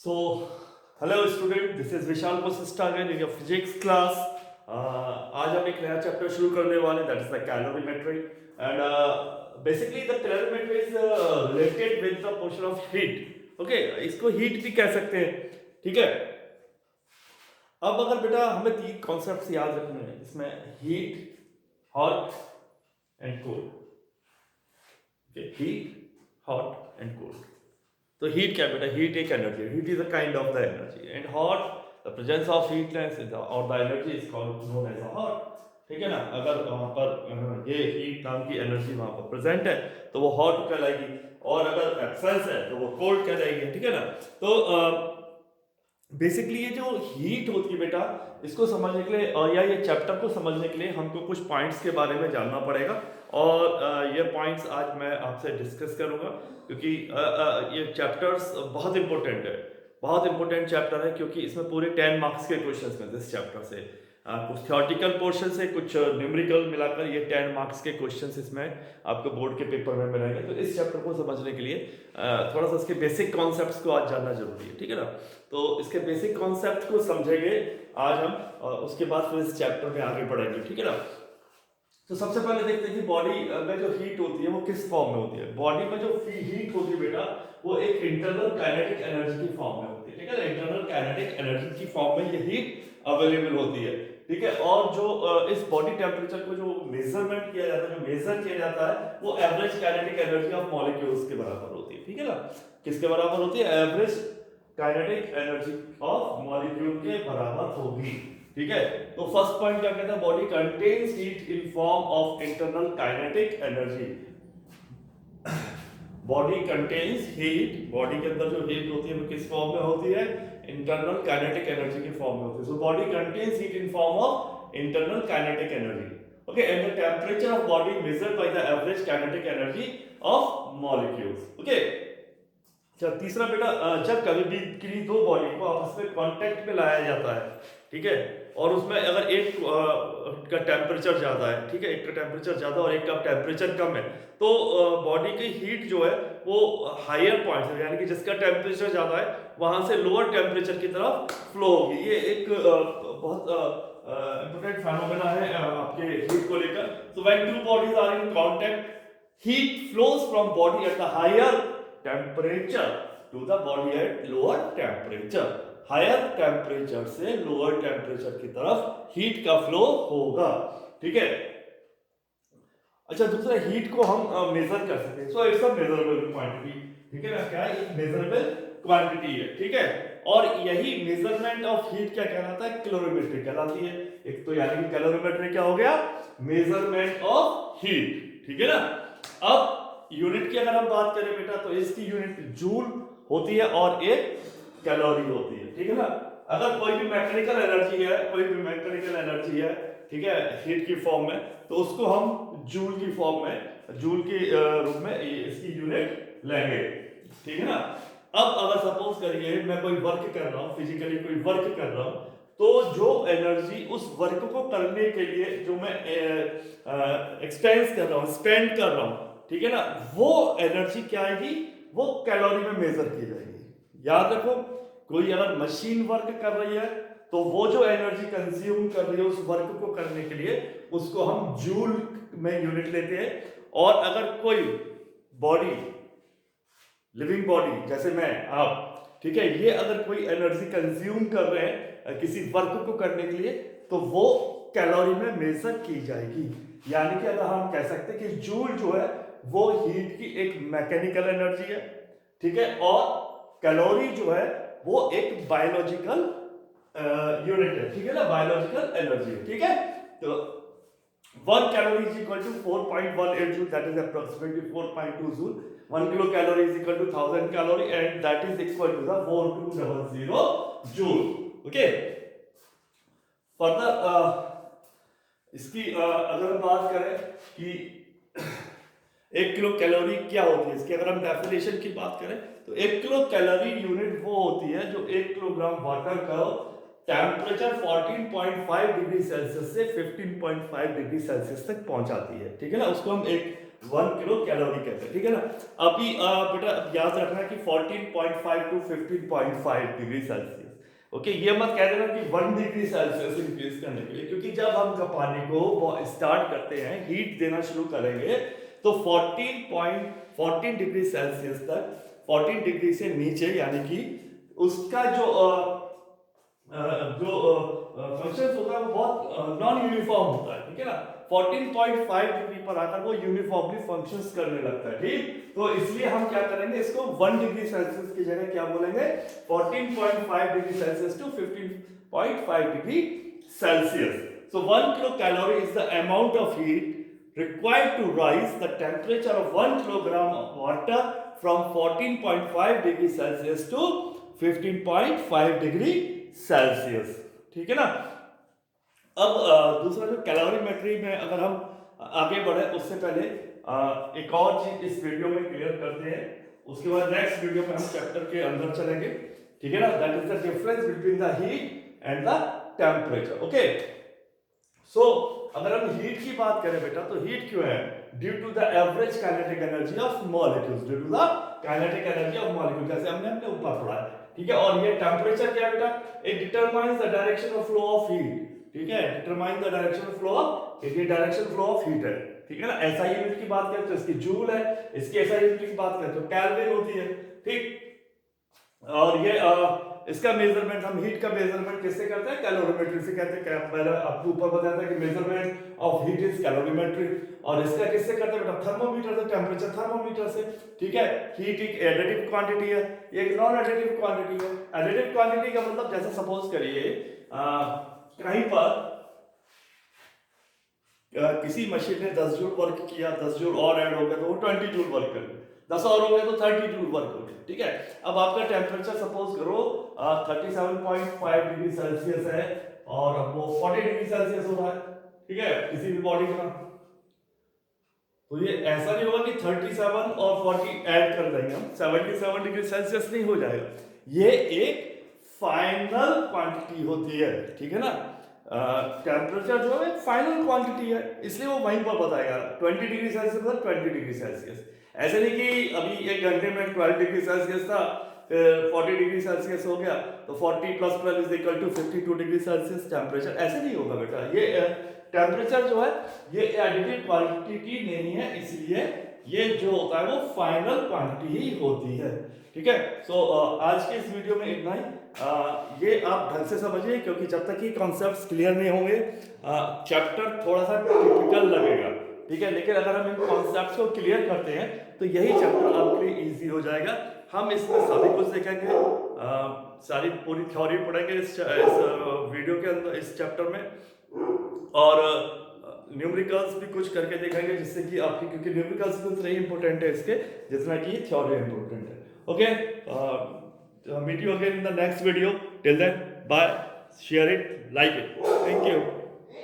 So, hello student, this is Vishal Vasista again in your physics class. आज हम एक नया चैप्टर शुरू करने वाले that is the calorimetry and basically the calorimetry is related with the portion of heat. Okay, इसको heat भी कह सकते हैं. ठीक है. अब अगर बेटा हमें तीन कॉन्सेप्ट्स याद रखने हैं इसमें, heat, hot and cold. Okay, heat, hot and cold. तो हीट क्या बेटा? हीट एक एनर्जी है. Heat is a kind of the energy and hot the presence of heatness is or the energy is called known as a hot. ठीक है ना. अगर वहां पर ये हीट नाम की एनर्जी वहां पर प्रेजेंट है तो वो हॉट कहलाएगी, और अगर एब्सेंस है तो वो कोल्ड कहलाएगी. ठीक है ना. तो बेसिकली ये जो हीट होती है बेटा, इसको समझने के लिए या ये चैप्टर को समझने के लिए हमको कुछ पॉइंट्स के बारे में जानना पड़ेगा, और ये पॉइंट्स आज मैं आपसे डिस्कस करूंगा क्योंकि ये चैप्टर्स बहुत इंपॉर्टेंट है. बहुत इंपॉर्टेंट चैप्टर है क्योंकि इसमें पूरे 10 मार्क्स के क्वेश्चंस मिलते हैं इस चैप्टर से. कुछ थ्योरेटिकल पोर्शन से, कुछ न्यूमेरिकल मिलाकर ये 10 मार्क्स के क्वेश्चंस इसमें आपको बोर्ड के पेपर में मिलेंगे. तो इस चैप्टर को समझने के लिए थोड़ा सा इसके बेसिक कॉन्सेप्ट्स को आज जानना जरूरी है. ठीक है ना. तो इसके बेसिक कॉन्सेप्ट को समझेंगे आज हम, उसके बाद फिर इस चैप्टर में आगे बढ़ेंगे. ठीक है ना. तो सबसे पहले देखते हैं कि बॉडी में जो हीट होती है वो किस फॉर्म में होती है. बॉडी में जो हीट होती है बेटा, वो एक इंटरनल काइनेटिक एनर्जी की फॉर्म में होती है. ठीक है ना. इंटरनल काइनेटिक एनर्जी की फॉर्म में ये हीट अवेलेबल होती है. ठीक है. और जो इस बॉडी टेम्परेचर को जो मेजरमेंट किया जाता है, जो मेजर किया जाता है, वो average kinetic energy of molecules के बराबर होती है. ठीक है ना. किसके बराबर होती है? Average kinetic energy of molecule के बराबर होगी. ठीक है. तो फर्स्ट पॉइंट क्या कहता है? Body contains heat in form of internal kinetic energy. Body contains heat, body के अंदर जो हीट होती है वो किस फॉर्म में होती है? इंटरनल काइनेटिक एनर्जी की फॉर्म में होती है. So body contains heat in form of internal kinetic energy. Okay, and the temperature of body measured by the average kinetic energy of molecules. Okay. जब तीसरा बेटा, जब कभी भी किसी दो बॉडी को आपस में कांटेक्ट में लाया जाता है, ठीक है, और उसमें अगर एक का टेम्परेचर ज्यादा है, ठीक है, एक का टेम्परेचर ज्यादा और एक का टेम्परेचर कम है, तो बॉडी की हीट जो है वो हायर पॉइंट से, यानी कि जिसका टेम्परेचर ज्यादा है वहां से लोअर टेम्परेचर की तरफ फ्लो होगी. ये एक बहुत इंपॉर्टेंट फेनोमेना है आपके हीट को लेकर. So when two bodies are in contact, heat flows from body at the higher temperature to the body at lower temperature. higher temperature से lower temperature की तरफ heat का flow होगा. ठीक है. अच्छा, दूसरा हीट को हम मेजर कर सकते हैं. So it's a measurable quantity. ठीक है ना. क्या है? एक मेजरेबल क्वांटिटी है. ठीक है. और यही मेजरमेंट ऑफ हीट क्या कहलाता है? कैलोरीमेट्री कहलाती है. एक तो यानी कि कैलोरीमेट्री क्या हो गया? Measurement of heat. ठीक है ना. अब यूनिट की अगर हम बात करें बेटा, तो इसकी यूनिट जूल होती है और एक कैलोरी होती है. ठीक है ना. अगर कोई भी मैकेनिकल एनर्जी है, कोई भी मैकेनिकल एनर्जी है, ठीक है, हीट की फॉर्म में, तो उसको हम जूल की फॉर्म में, जूल के रूप में इसकी यूनिट लेंगे. ठीक है ना. अब अगर सपोज करिए मैं कोई वर्क कर रहा हूं, फिजिकली कोई वर्क कर रहा हूं, तो जो एनर्जी उस वर्क को करने के लिए जो मैं एक्सपेंस कर रहा हूं, स्पेंड कर रहा हूं, ठीक है ना, वो एनर्जी क्या आएगी? वो कैलोरी में मेजर की जाएगी. याद रखो, कोई अगर मशीन वर्क कर रही है तो वो जो एनर्जी कंज्यूम कर रही है उस वर्क को करने के लिए, उसको हम जूल में यूनिट लेते हैं. और अगर कोई बॉडी, लिविंग बॉडी जैसे मैं, आप, ठीक है, ये अगर कोई एनर्जी कंज्यूम कर रहे हैं किसी वर्क को करने के लिए, तो वो कैलोरी में मेजर की जाएगी. यानी कि अगर हम कह सकते हैं कि जूल जो है वो हीट की एक मैकेनिकल एनर्जी है. ठीक है. और कैलोरी जो है वो एक बायोलॉजिकल यूनिट है. ठीक है ना. Biological energy. ठीक है. तो 1 calorie is equal to 4.18 joule, that is approximately 4.2 joule. 1 kilocalorie is equal to 1000 calorie, and that is equal to the 4200 joule. Okay. Further, इसकी अगर हम बात करें कि 1 किलो कैलोरी क्या होती है, इसकी अगर हम डेफिनेशन की बात करें तो 1 किलो कैलोरी यूनिट वो होती है जो 1 किलोग्राम वाटर का टेम्परेचर 14.5 डिग्री सेल्सियस से 15.5 डिग्री सेल्सियस तक पहुंचाती है. ठीक है ना. उसको हम एक 1 किलो कैलोरी कहते हैं, ठीक है ना। अभी बेटा याद रखना कि 14.5 टू 15.5 डिग्री सेल्सियस, ओके। ये मत कह देना कि 1 डिग्री सेल्सियस इंक्रीज करने के लिए, क्योंकि जब हम पानी को स्टार्ट करते हैं, हीट देना शुरू करेंगे, तो 14 डिग्री सेल्सियस तक, 14 डिग्री से नीचे, यानी कि उसका जो फंक्शन होता है वो बहुत नॉन यूनिफॉर्म होता है, ठीक है ना। 14.5 डिग्री पर आकर वो यूनिफॉर्मली फंक्शंस करने लगता है, ठीक। तो इसलिए हम क्या करेंगे, इसको 1 डिग्री सेल्सियस की जगह क्या बोलेंगे, 14.5 degree Celsius to 15.5 degree Celsius. So 1 kilocalorie is the amount of heat required to rise the temperature of 1 kilogram of water from 14.5 degree Celsius to 15.5 degree Celsius, ठीक है ना। अब दूसरा जो कैलोरीमेट्री में अगर हम आगे बढ़े, उससे पहले एक और चीज इस वीडियो में क्लियर करते हैं, उसके बाद नेक्स्ट वीडियो में हम चैप्टर के अंदर चलेंगे, ठीक है ना। That is the difference between the heat and the temperature, okay. So अगर हम हीट की बात करें बेटा, तो हीट क्यों है, due to the average kinetic energy of molecules, due to the kinetic energy of molecule, जैसे हमने अपने ऊपर पढ़ा है, ठीक है। और ये टेम्परेचर क्या है बेटा, it determines the direction of flow of heat, ठीक है, determine the direction of flow of, ये डायरेक्शन फ्लो ऑफ हीट है, ठीक है ना। एसआई यूनिट की बात करें तो इसकी जूल है, इसकी एसआई यूनिट की बात करें तो केल्विन होती है, ठीक। और ये इसका मेजरमेंट, हम हीट का मेजरमेंट किससे करते हैं, कैलोरीमेट्री से कहते हैं। पहले आपको ऊपर बताया था कि measurement of heat is calorimetry, और इसका किससे करते हैं बेटा, थर्मोमीटर से, टेम्परेचर थर्मोमीटर से, ठीक है। हीट एक एडिटिव क्वांटिटी है, ये एक नॉन एडिटिव क्वांटिटी है। एडिटिव क्वांटिटी का मतलब, जैसे सपोज करिए कहीं पर किसी मशीन ने 10 जूल वर्क किया, 10 जूल और ऐड हो गया तो वो 20 जूल वर्क कर गया, 10 और हो गया तो 30 जूल वर्क हो गया, ठीक है। अब आपका टेम्परेचर सपोज करो 37.5 डिग्री सेल्सियस है, और वो 40 डिग्री सेल्सियस हो रहा है, ठीक है, किसी भी बॉडी का। तो ये ऐसा नहीं होगा कि 37 और 40 ऐड कर देंगे हम, 77 डिग्री सेल्सियस नहीं हो जाएगा। ये एक फाइनल क्वांटिटी होती है, ठीक है ना। टेम्परेचर जो है फाइनल क्वांटिटी है, इसलिए वो वहीं पर बताएगा 20 डिग्री सेल्सियस था, 20 डिग्री सेल्सियस। ऐसे नहीं कि अभी 1 घंटे में 12 डिग्री सेल्सियस था, फिर 40 डिग्री सेल्सियस हो गया, तो 40 plus 12 is equal to 52 degree Celsius temperature, ऐसे नहीं होगा बेटा। ये टेम्परेचर जो है ये एडिटिव क्वांटिटी नहीं है, इसलिए ये जो होता है वो फाइनल क्वांटिटी ही होती है, ठीक है। सो आज के इस वीडियो में इतना ही। ये आप ढंग से समझिए, क्योंकि जब तक ये कॉन्सेप्ट्स क्लियर नहीं होंगे चैप्टर थोड़ा सा टिपिकल लगेगा, ठीक है। लेकिन अगर हम इन कॉन्सेप्ट्स को क्लियर करते हैं तो यही चैप्टर आपके लिए ईजी हो जाएगा। हम इसमें सभी कुछ देखेंगे, सारी पूरी थ्योरी पढ़ेंगे इस वीडियो के अंदर, इस चैप्टर में, और न्यूमेरिकल्स भी कुछ करके देखेंगे, जिससे कि आपकी, क्योंकि न्यूमेरिकल्स भी उतने ही इंपॉर्टेंट है इसके जितना कि थ्योरी इंपॉर्टेंट है, okay. Meet you again in the next video, till then bye, share it, like it, thank you.